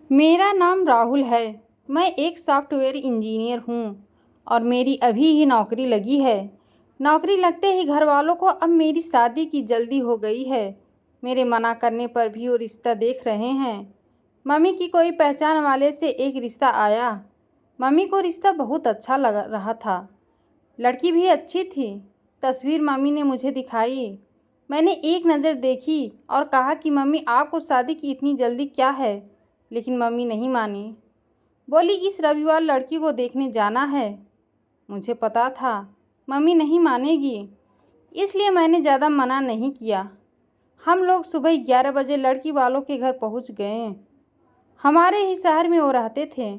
मेरा नाम राहुल है। मैं एक सॉफ्टवेयर इंजीनियर हूँ और मेरी अभी ही नौकरी लगी है। नौकरी लगते ही घर वालों को अब मेरी शादी की जल्दी हो गई है। मेरे मना करने पर भी वो रिश्ता देख रहे हैं। मम्मी की कोई पहचान वाले से एक रिश्ता आया। मम्मी को रिश्ता बहुत अच्छा लग रहा था। लड़की भी अच्छी थी। तस्वीर मम्मी ने मुझे दिखाई। मैंने एक नज़र देखी और कहा कि मम्मी आपको शादी की इतनी जल्दी क्या है। लेकिन मम्मी नहीं मानी। बोली इस रविवार लड़की को देखने जाना है। मुझे पता था मम्मी नहीं मानेगी, इसलिए मैंने ज़्यादा मना नहीं किया। हम लोग सुबह 11 बजे लड़की वालों के घर पहुंच गए। हमारे ही शहर में वो रहते थे।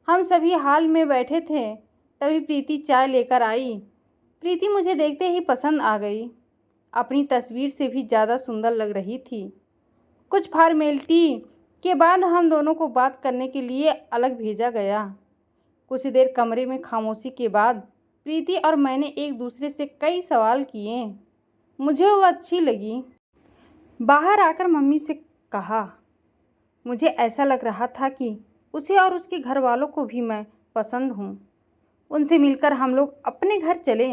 हम सभी हॉल में बैठे थे, तभी प्रीति चाय लेकर आई। प्रीति मुझे देखते ही पसंद आ गई। अपनी तस्वीर से भी ज़्यादा सुंदर लग रही थी। कुछ फॉर्मेलिटी के बाद हम दोनों को बात करने के लिए अलग भेजा गया। कुछ देर कमरे में खामोशी के बाद प्रीति और मैंने एक दूसरे से कई सवाल किए। मुझे वो अच्छी लगी। बाहर आकर मम्मी से कहा, मुझे ऐसा लग रहा था कि उसे और उसके घर वालों को भी मैं पसंद हूँ। उनसे मिलकर हम लोग अपने घर चले।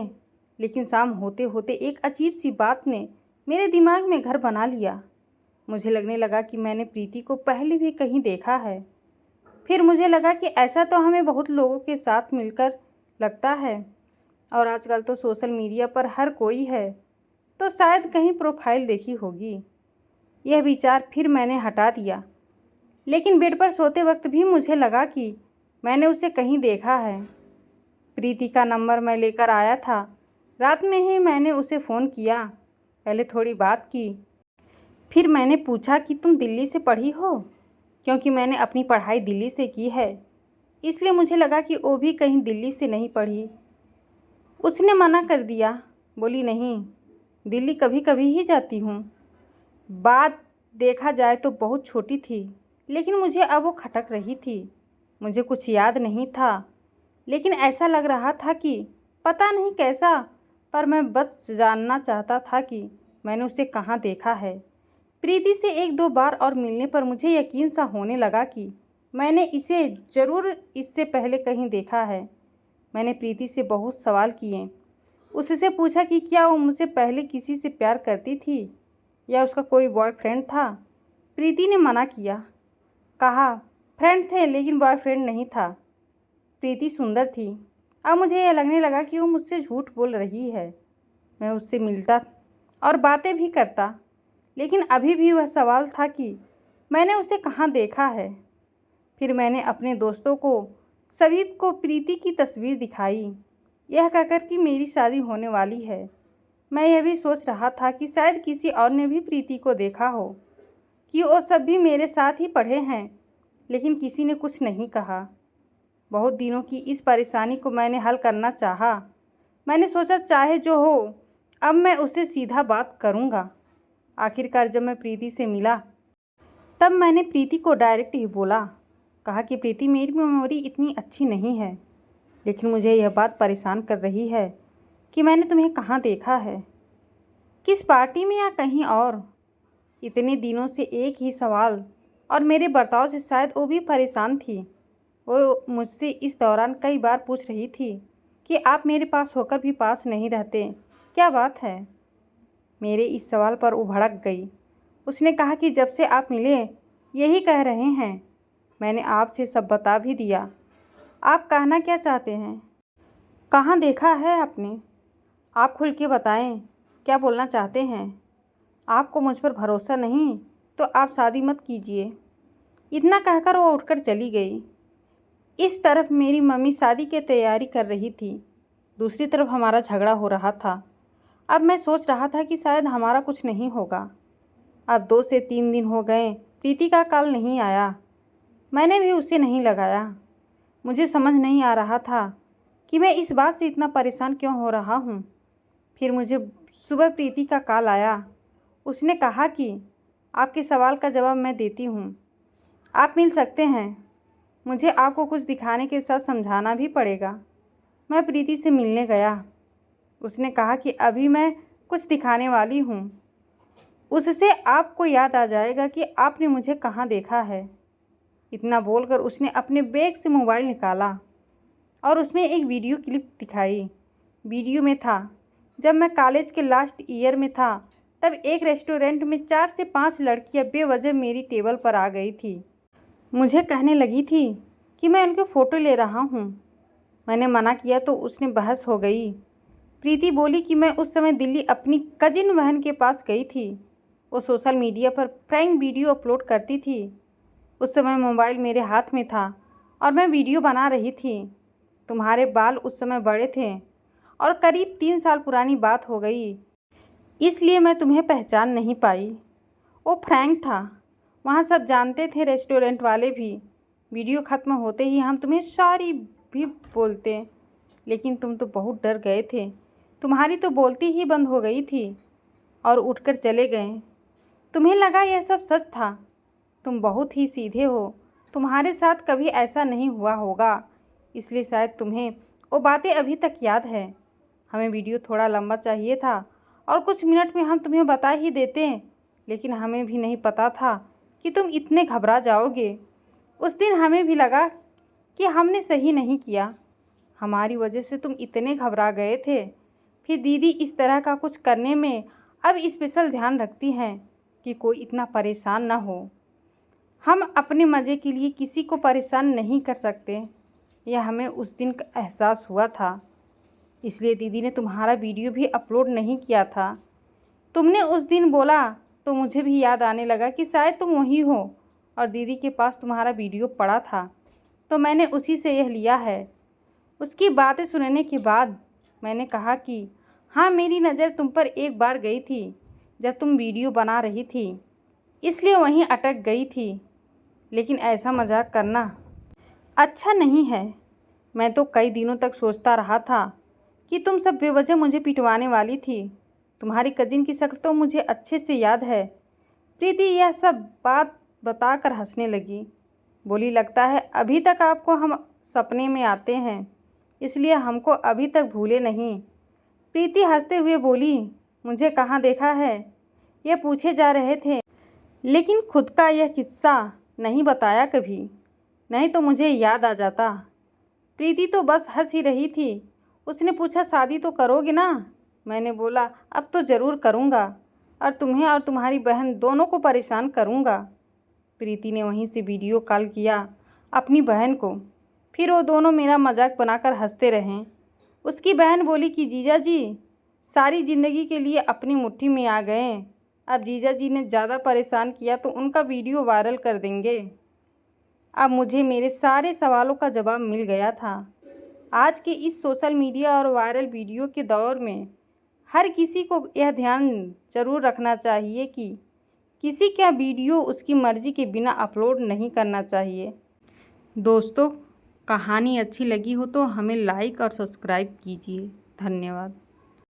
लेकिन शाम होते होते एक अजीब सी बात ने मेरे दिमाग में घर बना लिया। मुझे लगने लगा कि मैंने प्रीति को पहले भी कहीं देखा है। फिर मुझे लगा कि ऐसा तो हमें बहुत लोगों के साथ मिलकर लगता है, और आजकल तो सोशल मीडिया पर हर कोई है, तो शायद कहीं प्रोफाइल देखी होगी। यह विचार फिर मैंने हटा दिया। लेकिन बेड पर सोते वक्त भी मुझे लगा कि मैंने उसे कहीं देखा है। प्रीति का नंबर मैं लेकर आया था। रात में ही मैंने उसे फ़ोन किया। पहले थोड़ी बात की, फिर मैंने पूछा कि तुम दिल्ली से पढ़ी हो, क्योंकि मैंने अपनी पढ़ाई दिल्ली से की है, इसलिए मुझे लगा कि वो भी कहीं दिल्ली से नहीं पढ़ी। उसने मना कर दिया। बोली नहीं, दिल्ली कभी कभी ही जाती हूँ। बात देखा जाए तो बहुत छोटी थी, लेकिन मुझे अब वो खटक रही थी। मुझे कुछ याद नहीं था, लेकिन ऐसा लग रहा था कि पता नहीं कैसा, पर मैं बस जानना चाहता था कि मैंने उसे कहाँ देखा है। प्रीति से एक दो बार और मिलने पर मुझे यकीन सा होने लगा कि मैंने इसे ज़रूर इससे पहले कहीं देखा है। मैंने प्रीति से बहुत सवाल किए। उससे पूछा कि क्या वो मुझसे पहले किसी से प्यार करती थी या उसका कोई बॉयफ्रेंड था। प्रीति ने मना किया। कहा फ्रेंड थे लेकिन बॉयफ्रेंड नहीं था। प्रीति सुंदर थी। अब मुझे यह लगने लगा कि वो मुझसे झूठ बोल रही है। मैं उससे मिलता और बातें भी करता, लेकिन अभी भी वह सवाल था कि मैंने उसे कहाँ देखा है। फिर मैंने अपने दोस्तों को सभी को प्रीति की तस्वीर दिखाई, यह कहकर कि मेरी शादी होने वाली है। मैं यह भी सोच रहा था कि शायद किसी और ने भी प्रीति को देखा हो, कि वो सब भी मेरे साथ ही पढ़े हैं, लेकिन किसी ने कुछ नहीं कहा। बहुत दिनों की इस परेशानी को मैंने हल करना चाहा। मैंने सोचा चाहे जो हो, अब मैं उससे सीधा बात करूँगा। आखिरकार जब मैं प्रीति से मिला, तब मैंने प्रीति को डायरेक्ट ही बोला। कहा कि प्रीति, मेरी मेमोरी इतनी अच्छी नहीं है, लेकिन मुझे यह बात परेशान कर रही है कि मैंने तुम्हें कहाँ देखा है, किस पार्टी में या कहीं और। इतने दिनों से एक ही सवाल, और मेरे बर्ताव से शायद वो भी परेशान थी। वो मुझसे इस दौरान कई बार पूछ रही थी कि आप मेरे पास होकर भी पास नहीं रहते, क्या बात है। मेरे इस सवाल पर वो भड़क गई। उसने कहा कि जब से आप मिले यही कह रहे हैं। मैंने आपसे सब बता भी दिया। आप कहना क्या चाहते हैं? कहाँ देखा है आपने? आप खुल के बताएं, क्या बोलना चाहते हैं? आपको मुझ पर भरोसा नहीं तो आप शादी मत कीजिए। इतना कहकर वो उठकर चली गई। इस तरफ मेरी मम्मी शादी की तैयारी कर रही थी, दूसरी तरफ हमारा झगड़ा हो रहा था। अब मैं सोच रहा था कि शायद हमारा कुछ नहीं होगा। अब 2 से 3 दिन हो गए, प्रीति का कॉल नहीं आया। मैंने भी उसे नहीं लगाया। मुझे समझ नहीं आ रहा था कि मैं इस बात से इतना परेशान क्यों हो रहा हूँ। फिर मुझे सुबह प्रीति का कॉल आया। उसने कहा कि आपके सवाल का जवाब मैं देती हूँ, आप मिल सकते हैं। मुझे आपको कुछ दिखाने के साथ समझाना भी पड़ेगा। मैं प्रीति से मिलने गया। उसने कहा कि अभी मैं कुछ दिखाने वाली हूँ, उससे आपको याद आ जाएगा कि आपने मुझे कहाँ देखा है। इतना बोलकर उसने अपने बैग से मोबाइल निकाला और उसमें एक वीडियो क्लिप दिखाई। वीडियो में था, जब मैं कॉलेज के लास्ट ईयर में था तब एक रेस्टोरेंट में 4 से 5 लड़कियां बेवजह मेरी टेबल पर आ गई थी। मुझे कहने लगी थी कि मैं उनके फ़ोटो ले रहा हूँ। मैंने मना किया तो उसने बहस हो गई। प्रीति बोली कि मैं उस समय दिल्ली अपनी कजिन बहन के पास गई थी। वो सोशल मीडिया पर प्रैंक वीडियो अपलोड करती थी। उस समय मोबाइल मेरे हाथ में था और मैं वीडियो बना रही थी। तुम्हारे बाल उस समय बड़े थे और करीब 3 साल पुरानी बात हो गई, इसलिए मैं तुम्हें पहचान नहीं पाई। वो प्रैंक था, वहाँ सब जानते थे, रेस्टोरेंट वाले भी। वीडियो ख़त्म होते ही हम तुम्हें सॉरी भी बोलते, लेकिन तुम तो बहुत डर गए थे। तुम्हारी तो बोलती ही बंद हो गई थी और उठकर चले गए। तुम्हें लगा यह सब सच था। तुम बहुत ही सीधे हो, तुम्हारे साथ कभी ऐसा नहीं हुआ होगा, इसलिए शायद तुम्हें वो बातें अभी तक याद है। हमें वीडियो थोड़ा लंबा चाहिए था और कुछ मिनट में हम तुम्हें बता ही देते, लेकिन हमें भी नहीं पता था कि तुम इतने घबरा जाओगे। उस दिन हमें भी लगा कि हमने सही नहीं किया, हमारी वजह से तुम इतने घबरा गए थे। फिर दीदी इस तरह का कुछ करने में अब स्पेशल ध्यान रखती हैं कि कोई इतना परेशान ना हो। हम अपने मज़े के लिए किसी को परेशान नहीं कर सकते, यह हमें उस दिन का एहसास हुआ था, इसलिए दीदी ने तुम्हारा वीडियो भी अपलोड नहीं किया था। तुमने उस दिन बोला तो मुझे भी याद आने लगा कि शायद तुम वही हो और दीदी के पास तुम्हारा वीडियो पड़ा था, तो मैंने उसी से यह लिया है। उसकी बातें सुनने के बाद मैंने कहा कि हाँ, मेरी नज़र तुम पर एक बार गई थी जब तुम वीडियो बना रही थी, इसलिए वहीं अटक गई थी, लेकिन ऐसा मजाक करना अच्छा नहीं है। मैं तो कई दिनों तक सोचता रहा था कि तुम सब बेवजह मुझे पिटवाने वाली थी। तुम्हारी कजिन की शक्ल तो मुझे अच्छे से याद है। प्रीति यह सब बात बताकर हंसने लगी। बोली, लगता है अभी तक आपको हम सपने में आते हैं, इसलिए हमको अभी तक भूले नहीं। प्रीति हंसते हुए बोली, मुझे कहाँ देखा है, यह पूछे जा रहे थे, लेकिन खुद का यह किस्सा नहीं बताया कभी, नहीं तो मुझे याद आ जाता। प्रीति तो बस हंस ही रही थी। उसने पूछा, शादी तो करोगे ना? मैंने बोला, अब तो ज़रूर करूँगा और तुम्हें और तुम्हारी बहन दोनों को परेशान करूँगा। प्रीति ने वहीं से वीडियो कॉल किया अपनी बहन को। फिर वो दोनों मेरा मजाक बनाकर हंसते रहे। उसकी बहन बोली कि जीजा जी सारी ज़िंदगी के लिए अपनी मुट्ठी में आ गए, अब जीजा जी ने ज़्यादा परेशान किया तो उनका वीडियो वायरल कर देंगे। अब मुझे मेरे सारे सवालों का जवाब मिल गया था। आज के इस सोशल मीडिया और वायरल वीडियो के दौर में हर किसी को यह ध्यान ज़रूर रखना चाहिए कि किसी का वीडियो उसकी मर्ज़ी के बिना अपलोड नहीं करना चाहिए। दोस्तों, कहानी अच्छी लगी हो तो हमें लाइक और सब्सक्राइब कीजिए। धन्यवाद।